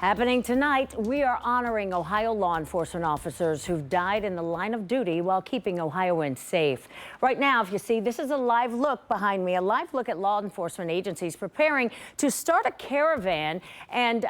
Happening tonight, we are honoring Ohio law enforcement officers who've died in the line of duty while keeping Ohioans safe. Right now, if you see, this is a live look behind me, a live look at law enforcement agencies preparing to start a caravan. And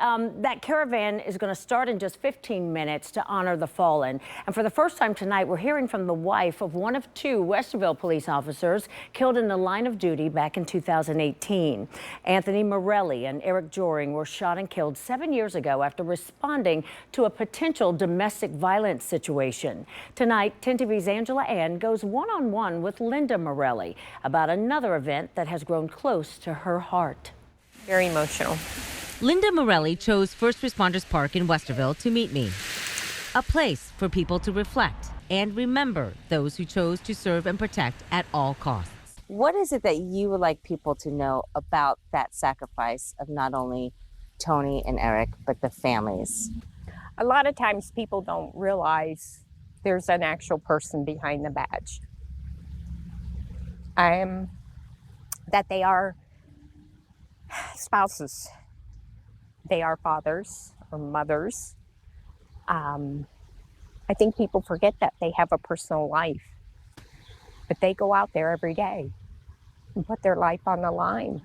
that caravan is going to start in just 15 minutes to honor the fallen. And for the first time tonight, we're hearing from the wife of one of two Westerville police officers killed in the line of duty back in 2018. Anthony Morelli and Eric Joring were shot and killed 7 years ago after responding to a potential domestic violence situation. Tonight, 10 TV's Angela Ann goes one-on-one with Linda Morelli about another event that has grown close to her heart. Very emotional. Linda Morelli chose First Responders Park in Westerville to meet me. A place for people to reflect and remember those who chose to serve and protect at all costs. What is it that you would like people to know about that sacrifice of not only Tony and Eric, but the families? A lot of times people don't realize there's an actual person behind the badge. That they are spouses, they are fathers or mothers. I think people forget that they have a personal life, but they go out there every day and put their life on the line.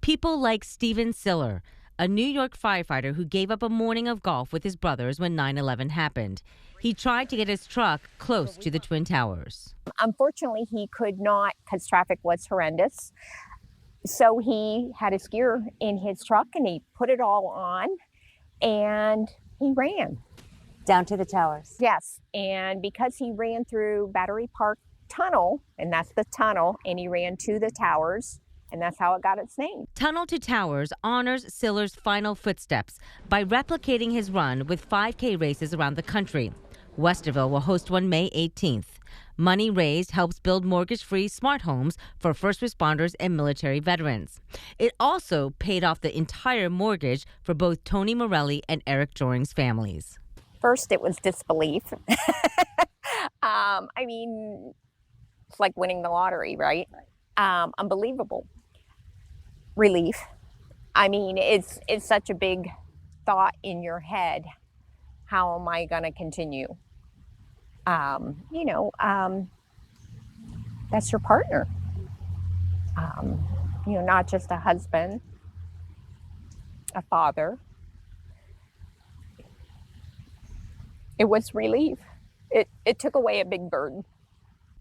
People like Stephen Siller, a New York firefighter who gave up a morning of golf with his brothers when 9/11 happened. He tried to get his truck close to the Twin Towers. Unfortunately, he could not because traffic was horrendous. So he had his gear in his truck and he put it all on and he ran. Down to the towers? Yes, and because he ran through Battery Park Tunnel, and that's the tunnel, and he ran to the towers, and that's how it got its name. Tunnel to Towers honors Siller's final footsteps by replicating his run with 5K races around the country. Westerville will host one May 18th. Money raised helps build mortgage-free smart homes for first responders and military veterans. It also paid off the entire mortgage for both Tony Morelli and Eric Joring's families. First, it was disbelief. I mean, it's like winning the lottery, right? Unbelievable. Relief. I mean, it's such a big thought in your head. How am I going to continue? That's your partner. Not just a husband, a father. It was relief. It took away a big burden.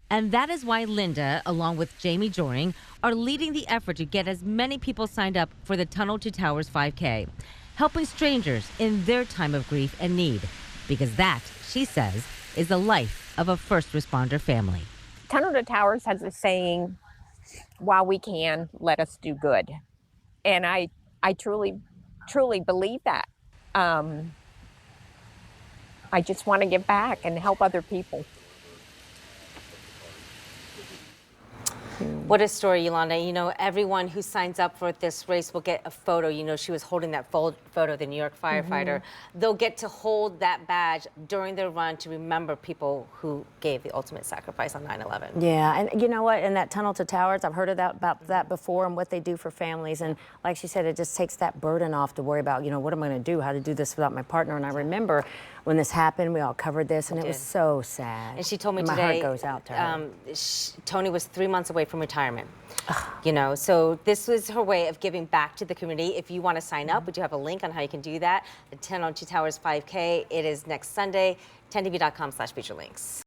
And that is why Linda, along with Jamie Joring, are leading the effort to get as many people signed up for the Tunnel to Towers 5K, helping strangers in their time of grief and need. Because that, she says, is the life of a first responder family. Tunnel to Towers has a saying, while we can, let us do good. And I truly, truly believe that. I just want to give back and help other people. What a story, Yolanda. Everyone who signs up for this race will get a photo. She was holding that photo, the New York firefighter. They'll get to hold that badge during their run to remember people who gave the ultimate sacrifice on 9/11. Yeah, and you know what? In that Tunnel to Towers, I've heard about that before and what they do for families. And like she said, it just takes that burden off to worry about, what am I going to do? How to do this without my partner? And I remember when this happened, we all covered this, and it was so sad. And she told me and today, my heart goes out to her. Tony was 3 months away from retirement. So this was her way of giving back to the community. If you want to sign up, we do have a link on how you can do that. The Tunnel to Towers 5K. It is next Sunday. 10tv.com/featurelinks.